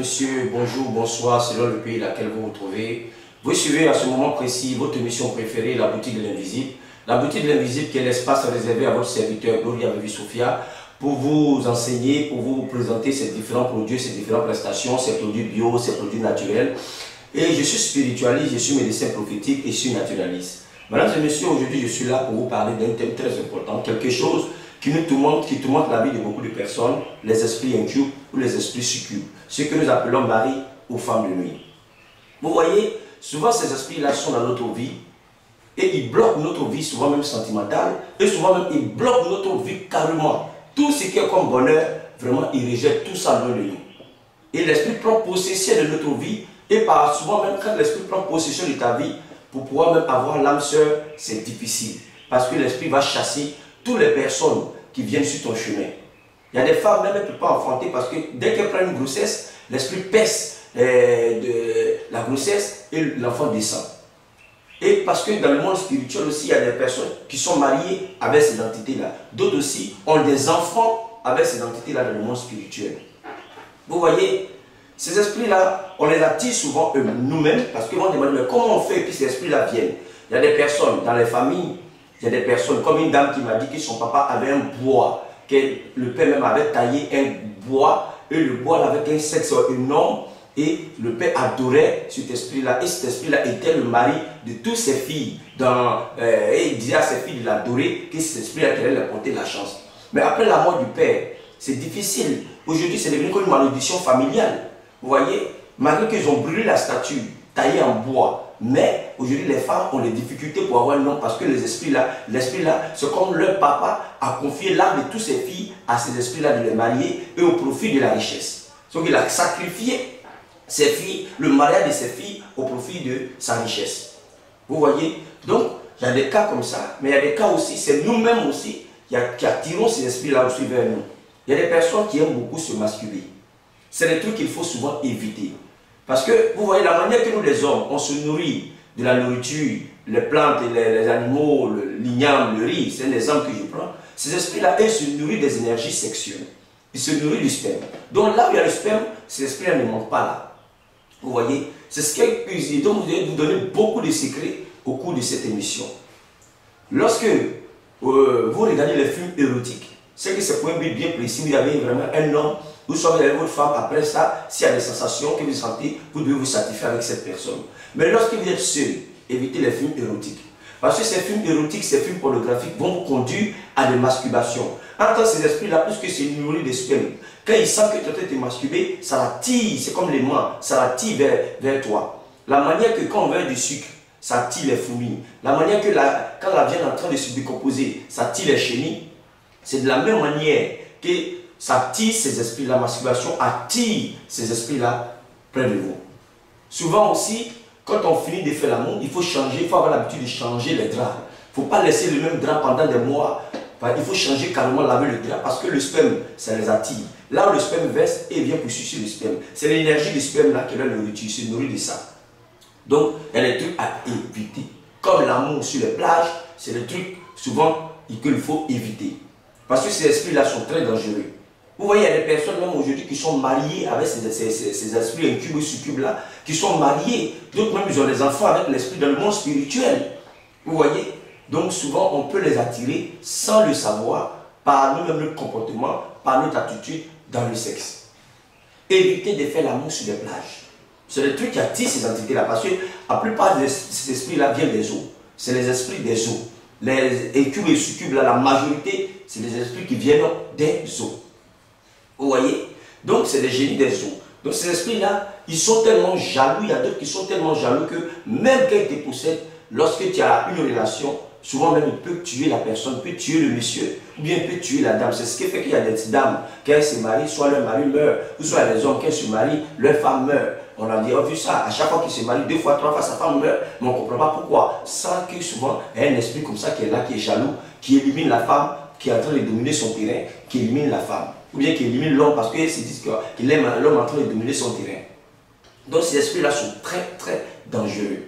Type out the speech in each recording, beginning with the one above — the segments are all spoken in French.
messieurs, bonjour, bonsoir, selon le pays dans lequel vous vous trouvez. Vous suivez à ce moment précis votre émission préférée, la boutique de l'invisible. La boutique de l'invisible qui est l'espace réservé à votre serviteur, Gloria Baby Sophia, pour vous enseigner, pour vous présenter ces différents produits, ces différentes prestations, ces produits bio, ces produits naturels. Et je suis spiritualiste, je suis médecin prophétique et je suis naturaliste. Mesdames et messieurs, aujourd'hui je suis là pour vous parler d'un thème très important, quelque chose qui tourmente la vie de beaucoup de personnes, les esprits incubes ou les esprits succubes, ce que nous appelons mari ou femme de nuit. Vous voyez, souvent ces esprits-là sont dans notre vie et ils bloquent notre vie, souvent même sentimentale, et souvent même ils bloquent notre vie carrément. Tout ce qui est comme bonheur, vraiment ils rejettent tout ça loin de nous. Et l'esprit prend possession de notre vie, et souvent même quand l'esprit prend possession de ta vie, pour pouvoir même avoir l'âme sœur, c'est difficile. Parce que l'esprit va chasser toutes les personnes qui viennent sur ton chemin. Il y a des femmes, même elles ne peuvent pas enfanter parce que dès qu'elles prennent une grossesse, l'esprit pèse de la grossesse et l'enfant descend. Et parce que dans le monde spirituel aussi, il y a des personnes qui sont mariées avec ces entités-là. D'autres aussi ont des enfants avec ces entités-là dans le monde spirituel. Vous voyez, ces esprits-là, on les attire souvent nous-mêmes parce qu'ils vont demander mais comment on fait et puis ces esprits-là viennent. Il y a des personnes dans les familles, il y a des personnes, comme une dame qui m'a dit que son papa avait un bois, que le père même avait taillé un bois, et le bois avec un sexe énorme, et le père adorait cet esprit-là, et cet esprit-là était le mari de toutes ses filles, et il disait à ses filles de l'adorer, que cet esprit-là allait leur porter la chance. Mais après la mort du père, c'est difficile. Aujourd'hui, c'est devenu comme une malédiction familiale. Vous voyez, malgré qu'ils ont brûlé la statue, taillée en bois, mais aujourd'hui les femmes ont des difficultés pour avoir un homme parce que l'esprit là, c'est comme leur papa a confié l'âme de toutes ses filles à ces esprits-là de les marier et au profit de la richesse. Donc il a sacrifié ses filles, le mariage de ses filles au profit de sa richesse. Vous voyez, donc il y a des cas comme ça, mais il y a des cas aussi, c'est nous-mêmes aussi qui attirons ces esprits-là aussi vers nous. Il y a des personnes qui aiment beaucoup se masturber. C'est des trucs qu'il faut souvent éviter. Parce que, vous voyez, la manière que nous les hommes, on se nourrit de la nourriture, les plantes, les animaux, l'igname, le riz, c'est un exemple que je prends. Ces esprits-là, ils se nourrissent des énergies sexuelles. Ils se nourrissent du sperme. Donc là où il y a le sperme, ces esprits-là ne manquent pas là. Vous voyez, c'est ce que donc vous allez vous donner beaucoup de secrets au cours de cette émission. Lorsque vous regardez les films érotiques, c'est que c'est pour un but bien précis, il y avait vraiment un homme. Vous sortez avec votre femme, après ça, s'il y a des sensations que vous sentez, vous devez vous satisfaire avec cette personne. Mais lorsque vous êtes seul, évitez les films érotiques. Parce que ces films érotiques, ces films pornographiques vont vous conduire à des masturbations. En tant que ces esprits-là, puisque c'est nourri de sperme, quand ils sentent que tu es en train de te masturber, ça l'attire, c'est comme les mains, ça l'attire vers toi. La manière que quand on veut du sucre, ça attire les fourmis. La manière que quand la viande est en train de se décomposer, ça attire les chenilles. C'est de la même manière que ça attire ces esprits, la masturbation attire ces esprits-là près de vous. Souvent aussi, quand on finit de faire l'amour, il faut changer, il faut avoir l'habitude de changer les draps. Il ne faut pas laisser le même drap pendant des mois. Il faut changer carrément, laver le drap parce que le sperme, ça les attire. Là où le sperme verse, et vient pour sucer le sperme. C'est l'énergie du sperme là qui leur nourriture, se nourrit de ça. Donc, il y a des trucs à éviter. Comme l'amour sur les plages, c'est des trucs souvent qu'il faut éviter. Parce que ces esprits-là sont très dangereux. Vous voyez, il y a des personnes même aujourd'hui qui sont mariées avec ces esprits incubes ou succubes-là, qui sont mariés. D'autres même, ils ont des enfants avec l'esprit dans le monde spirituel. Vous voyez? Donc souvent, on peut les attirer sans le savoir, par nous-mêmes notre comportement, par notre attitude dans le sexe. Évitez de faire l'amour sur les plages. C'est des trucs qui attirent ces entités-là, parce que la plupart de ces esprits-là viennent des eaux. C'est les esprits des eaux. Les incubes et succubes-là, la majorité, c'est des esprits qui viennent des eaux. Vous voyez? Donc, c'est les génies des eaux. Donc, ces esprits-là, ils sont tellement jaloux. Il y a d'autres qui sont tellement jaloux que même quand ils te possèdent, lorsque tu as une relation, souvent même, il peut tuer la personne, il peut tuer le monsieur, ou bien il peut tuer la dame. C'est ce qui fait qu'il y a des dames, quand elles se marient, soit leur mari meurt, ou soit les hommes, quand ils se marient, leur femme meurt. On a déjà vu ça. À chaque fois qu'il se marie, 2 fois, 3 fois, sa femme meurt. Mais on ne comprend pas pourquoi. Sans que souvent, il y a un esprit comme ça qui est là, qui est jaloux, qui élimine la femme, qui est en train de dominer son terrain, qui élimine la femme. Ou bien qui élimine l'homme parce qu'ils se disent qu'il aime l'homme en train de dominer son terrain. Donc ces esprits-là sont très très dangereux.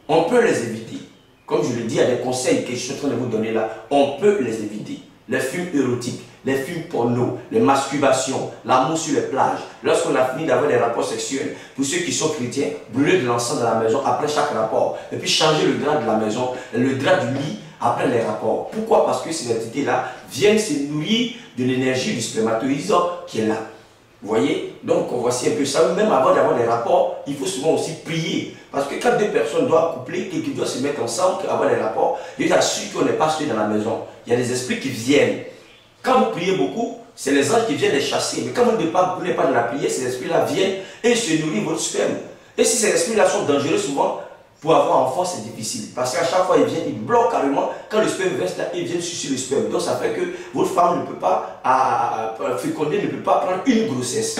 On peut les éviter. Comme je le dis, il y a des conseils que je suis en train de vous donner là. On peut les éviter. les films érotiques, les films porno, les masturbations, l'amour sur les plages. Lorsqu'on a fini d'avoir des rapports sexuels, pour ceux qui sont chrétiens, brûler de l'encens dans la maison après chaque rapport. Et puis changer le drap de la maison, le drap du lit après les rapports. Pourquoi? Parce que ces entités-là viennent se nourrir de l'énergie du spermatozoïde qui est là. Vous voyez? Donc voici un peu ça. Même avant d'avoir des rapports, il faut souvent aussi prier. Parce que quand deux personnes doivent coupler, qui doivent se mettre ensemble, avoir des rapports, il assure qu'on n'est pas seul dans la maison. Il y a des esprits qui viennent. Quand vous priez beaucoup, c'est les anges qui viennent les chasser. Mais quand vous n'êtes pas dans la prière, ces esprits-là viennent et se nourrissent votre sperme. Et si ces esprits-là sont dangereux, souvent, pour avoir enfant, c'est difficile. Parce qu'à chaque fois, ils viennent, ils bloquent carrément. Quand le sperme reste là, ils viennent sucer le sperme. Donc ça fait que votre femme ne peut pas féconder, ne peut pas prendre une grossesse.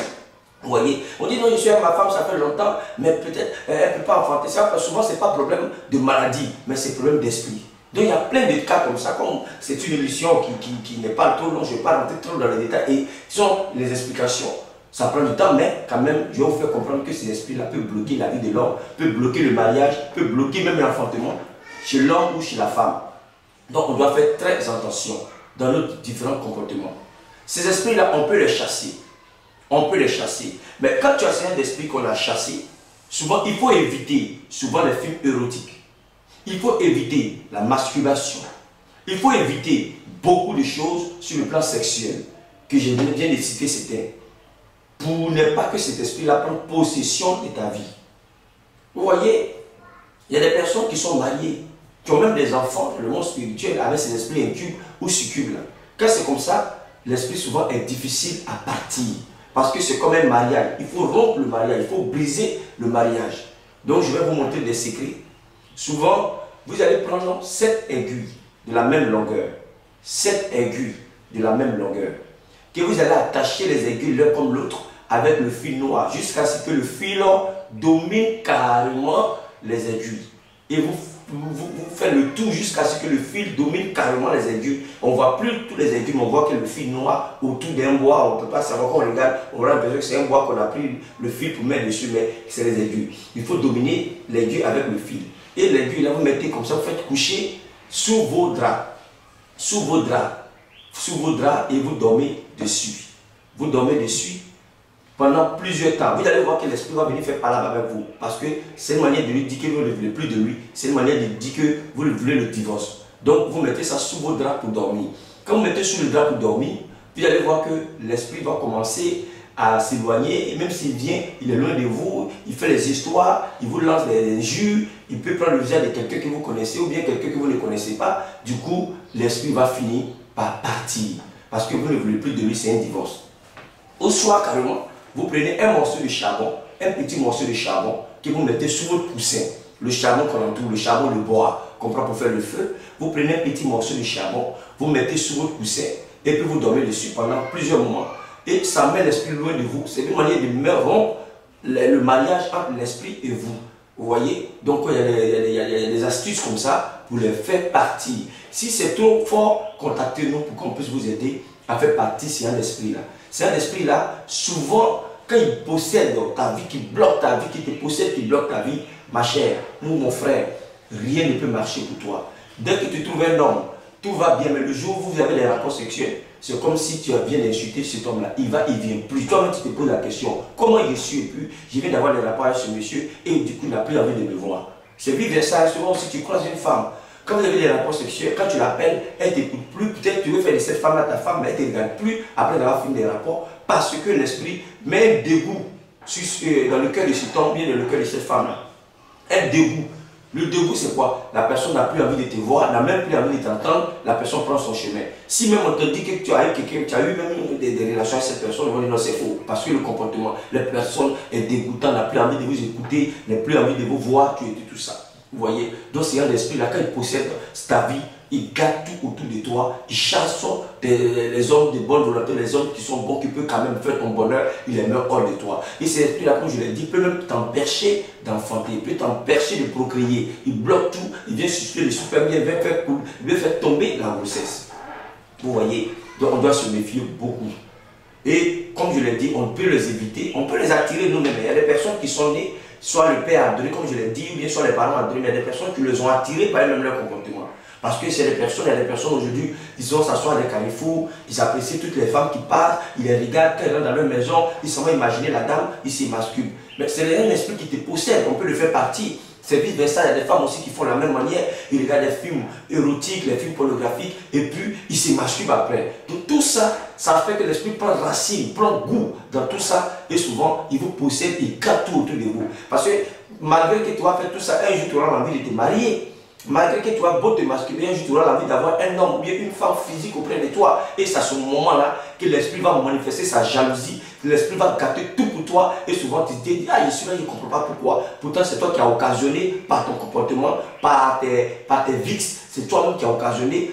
Vous voyez? On dit non, je suis avec ma femme, ça fait longtemps, mais peut-être elle ne peut pas enfanter. Souvent, ce n'est pas problème de maladie, mais c'est problème d'esprit. Donc il y a plein de cas comme ça, comme c'est une émission qui n'est pas trop longue, je ne vais pas rentrer trop dans les détails, et ce sont les explications. Ça prend du temps, mais quand même, je vais vous faire comprendre que ces esprits-là peuvent bloquer la vie de l'homme, peuvent bloquer le mariage, peuvent bloquer même l'enfantement chez l'homme ou chez la femme. Donc on doit faire très attention dans nos différents comportements. Ces esprits-là, on peut les chasser. On peut les chasser. Mais quand tu as un esprit qu'on a chassé, souvent il faut éviter souvent les films érotiques. Il faut éviter la masturbation. Il faut éviter beaucoup de choses sur le plan sexuel que je viens de citer certains. Pour ne pas que cet esprit-là prenne possession de ta vie. Vous voyez, il y a des personnes qui sont mariées, qui ont même des enfants dans le monde spirituel avec ces esprits incubes ou succubes. Quand c'est comme ça, l'esprit souvent est difficile à partir. Parce que c'est comme un mariage. Il faut rompre le mariage, il faut briser le mariage. Donc je vais vous montrer des secrets. Souvent, vous allez prendre 7 aiguilles de la même longueur. 7 aiguilles de la même longueur. Que vous allez attacher les aiguilles l'un comme l'autre avec le fil noir jusqu'à ce que le fil domine carrément les aiguilles. Et vous faites le tout jusqu'à ce que le fil domine carrément les aiguilles. On ne voit plus tous les aiguilles, mais on voit que le fil noir autour d'un bois, on ne peut pas savoir quand on regarde, on a l'impression que c'est un bois qu'on a pris le fil pour mettre dessus, mais c'est les aiguilles. Il faut dominer l'aiguille avec le fil. Et l'aiguille, là, vous mettez comme ça, vous faites coucher sous vos draps. Sous vos draps. Sous vos draps et vous dormez dessus. Vous dormez dessus pendant plusieurs temps. Vous allez voir que l'esprit va venir faire parler avec vous. Parce que c'est une manière de lui dire que vous ne voulez plus de lui. C'est une manière de dire que vous voulez le divorce. Donc vous mettez ça sous vos draps pour dormir. Quand vous mettez sous le drap pour dormir, vous allez voir que l'esprit va commencer à s'éloigner. Et même s'il vient, il est loin de vous, il fait les histoires, il vous lance des jus, il peut prendre le visage de quelqu'un que vous connaissez ou bien quelqu'un que vous ne connaissez pas. Du coup, l'esprit va finir par partir. Parce que vous ne voulez plus de lui, c'est un divorce. Au soir, carrément, vous prenez un morceau de charbon, un petit morceau de charbon que vous mettez sous votre coussin. Le charbon qu'on entoure, le charbon de bois qu'on prend pour faire le feu. Vous prenez un petit morceau de charbon, vous mettez sous votre coussin et puis vous dormez dessus pendant plusieurs moments. Et ça met l'esprit loin de vous. C'est une manière de rompre le mariage entre l'esprit et vous. Vous voyez? Donc il y a des astuces comme ça pour les faire partir. Si c'est trop fort, contactez-nous pour qu'on puisse vous aider à faire partir c'est un esprit-là. C'est un esprit-là, souvent, quand il possède ta vie, qui bloque ta vie, qui te possède, qui bloque ta vie, ma chère, mon frère, rien ne peut marcher pour toi. Dès que tu trouves un homme, tout va bien, mais le jour où vous avez des rapports sexuels, c'est comme si tu as bien insulté cet homme-là. Il vient plus. Toi-même, tu te poses la question, comment il suis et puis je viens d'avoir des rapports avec ce monsieur et du coup, il n'a plus envie de me voir. C'est vice versa. Souvent, si tu croises une femme, quand vous avez des rapports sexuels, quand tu l'appelles, elle ne t'écoute plus. Peut-être tu veux faire de cette femme-là ta femme, mais elle ne te regarde plus après avoir fini des rapports parce que l'esprit met un dégoût dans le cœur de cet homme, bien dans le cœur de cette femme-là. Un dégoût. Le dégoût, c'est quoi? La personne n'a plus envie de te voir, n'a même plus envie de t'entendre, la personne prend son chemin. Si même on te dit que tu as eu quelqu'un, tu as eu même des relations avec cette personne, on va dire non, c'est faux. Parce que le comportement, la personne est dégoûtante, n'a plus envie de vous écouter, n'a plus envie de vous voir, tu es tout ça. Vous voyez? Donc c'est un esprit là, quand il possède ta vie, il garde tout autour de toi, il chasse les hommes de bonne volonté, les hommes qui sont bons, qui peuvent quand même faire ton bonheur, il les met hors de toi. Et cet esprit là, comme je l'ai dit, peut même t'empêcher d'enfanter, il peut t'empêcher de procréer, il bloque tout, il vient sucer le sperme, il vient faire tomber la grossesse. Vous voyez? Donc on doit se méfier beaucoup. Et comme je l'ai dit, on peut les éviter, on peut les attirer nous-mêmes. Il y a des personnes qui sont nées, soit le père a donné, comme je l'ai dit, ou bien soit les parents ont donné, mais il y a des personnes qui les ont attirés par eux-mêmes leur comportement. Parce que c'est des personnes, il y a des personnes aujourd'hui, ils ont s'asseoir à des carrefours, ils apprécient toutes les femmes qui passent, ils les regardent, quand ils rentrent dans leur maison, ils s'en vont imaginer la dame, ils s'émasculent. Mais c'est un esprit qui te possède, on peut le faire partir. C'est vice versa, il y a des femmes aussi qui font la même manière. Ils regardent des films érotiques, les films pornographiques, et puis ils s'émasculent après. Donc tout ça, ça fait que l'esprit prend racine, prend goût dans tout ça, et souvent, il vous possède, il garde tout autour de vous. Parce que malgré que tu vas faire tout ça, un jour tu auras envie de te marier. Malgré que tu as beau te masculiner, un jour tu auras envie d'avoir un homme ou bien une femme physique auprès de toi. Et c'est à ce moment-là que l'esprit va manifester sa jalousie. L'esprit va gâter tout pour toi. Et souvent tu te dis, ah, je suis là, je ne comprends pas pourquoi. Pourtant, c'est toi qui as occasionné par ton comportement, par tes vices. C'est toi-même qui as occasionné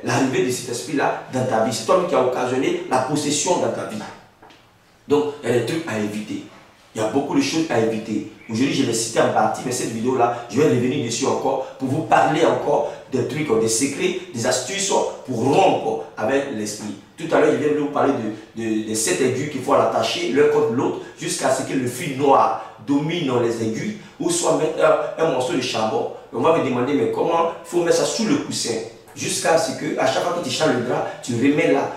l'arrivée de cet esprit-là dans ta vie. C'est toi-même qui as occasionné la possession dans ta vie. Donc, il y a des trucs à éviter. Il y a beaucoup de choses à éviter. Aujourd'hui, je vais citer en partie, mais cette vidéo-là, je vais revenir dessus encore pour vous parler encore des trucs, des secrets, des astuces pour rompre avec l'esprit. Tout à l'heure, je viens de vous parler de 7 aiguilles qu'il faut l'attacher l'un contre l'autre jusqu'à ce que le fil noir domine dans les aiguilles ou soit mettre un morceau de charbon. On va me demander, mais comment il faut mettre ça sous le coussin jusqu'à ce que, à chaque fois que tu changes le drap, tu remets là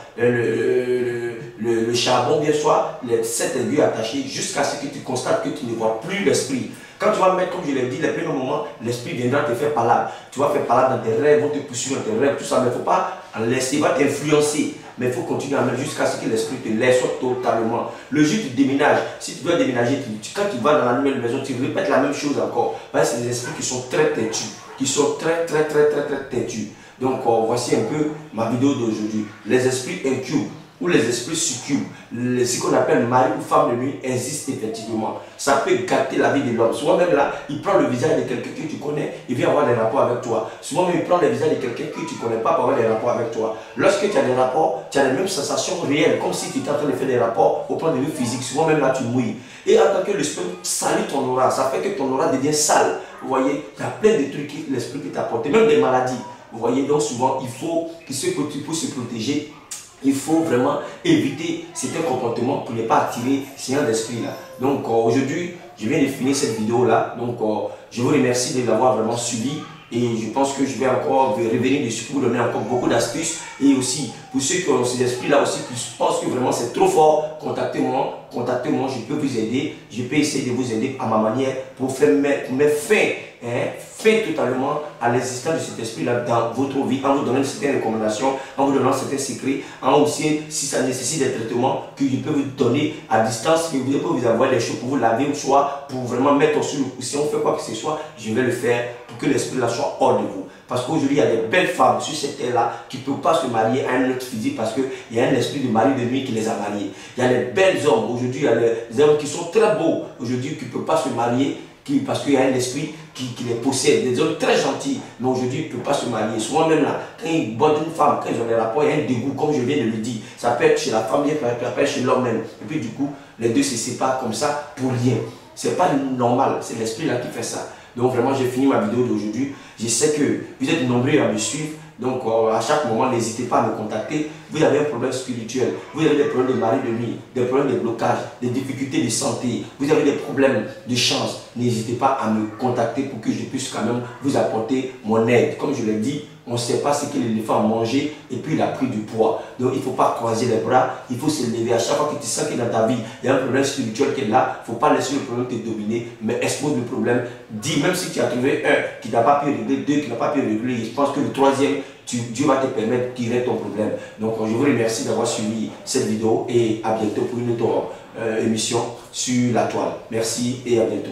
le charbon, bien soit les 7 aiguilles attachées jusqu'à ce que tu constates que tu ne vois plus l'esprit. Quand tu vas mettre, comme je l'ai dit, les premiers moments, l'esprit viendra te faire palabre. Tu vas faire palabre dans tes rêves, vont te poursuivre dans tes rêves, tout ça, mais il ne faut pas en laisser, il va t'influencer. Mais il faut continuer à mettre jusqu'à ce que l'esprit te laisse totalement. Le jour où tu déménages, si tu dois déménager, quand tu vas dans la nouvelle maison, tu répètes la même chose encore. Parce que c'est des esprits qui sont très têtus, qui sont très têtus. Donc voici un peu ma vidéo d'aujourd'hui. Les esprits incubes ou les esprits succubes, ce qu'on appelle mari ou femme de nuit, existent effectivement. Ça peut gâter la vie de l'homme. Souvent même là, il prend le visage de quelqu'un que tu connais, il vient avoir des rapports avec toi. Souvent même il prend le visage de quelqu'un que tu ne connais pas pour avoir des rapports avec toi. Lorsque tu as des rapports, tu as les mêmes sensations réelles, comme si tu étais en train de faire des rapports au plan de vue physique. Souvent même là, tu mouilles. Et en tant que l'esprit salit ton aura, ça fait que ton aura devient sale. Vous voyez, il y a plein de trucs que l'esprit peut t'apporter, même des maladies. Vous voyez, donc souvent, il faut que pour se protéger, il faut vraiment éviter certains comportements pour ne pas attirer ce genre d'esprit-là. Donc aujourd'hui, je viens de finir cette vidéo-là. Donc je vous remercie de l'avoir vraiment suivi. Et je pense que je vais encore revenir dessus pour vous donner encore beaucoup d'astuces. Et aussi, pour ceux qui ont ces esprits-là aussi, qui pensent que vraiment c'est trop fort, contactez-moi, je peux vous aider. Je peux essayer de vous aider à ma manière pour mettre fin totalement à l'existence de cet esprit-là dans votre vie, en vous donnant certaines recommandations, en vous donnant certains secrets, en aussi, si ça nécessite des traitements, que je peux vous donner à distance, que vous pouvez vous avoir les choses pour vous laver ou soit pour vraiment mettre sur le coussin, on fait quoi que ce soit, je vais le faire pour que l'esprit-là soit hors de vous. Parce qu'aujourd'hui, il y a des belles femmes sur cette terre-là qui ne peuvent pas se marier à un autre physique parce qu'il y a un esprit de mari de nuit qui les a mariés. Il y a des belles hommes, aujourd'hui, il y a des hommes qui sont très beaux, aujourd'hui, qui ne peuvent pas se marier parce qu'il y a un esprit qui les possède, des hommes très gentils, mais aujourd'hui ils ne peuvent pas se marier. Souvent même là, quand ils bordent une femme, quand ils ont des rapports, il y a un dégoût, comme je viens de le dire. Ça peut être chez la femme, ça peut être chez l'homme même. Et puis du coup, les deux se séparent comme ça pour rien. Ce n'est pas normal, c'est l'esprit là qui fait ça. Donc vraiment, j'ai fini ma vidéo d'aujourd'hui. Je sais que vous êtes nombreux à me suivre. Donc à chaque moment, n'hésitez pas à me contacter. Vous avez un problème spirituel, vous avez des problèmes de mari de nuit, des problèmes de blocage, des difficultés de santé, vous avez des problèmes de chance. N'hésitez pas à me contacter pour que je puisse quand même vous apporter mon aide. Comme je l'ai dit, on ne sait pas ce que l'éléphant a mangé et puis il a pris du poids. Donc il ne faut pas croiser les bras, il faut se lever. À chaque fois que tu sens que dans ta vie, il y a un problème spirituel qui est là, il ne faut pas laisser le problème te dominer, mais expose le problème. Dis, même si tu as trouvé un qui n'a pas pu régler, deux qui n'a pas pu régler, je pense que le troisième, Dieu va te permettre de tirer ton problème. Donc je vous remercie d'avoir suivi cette vidéo et à bientôt pour une autre émission sur la toile. Merci et à bientôt.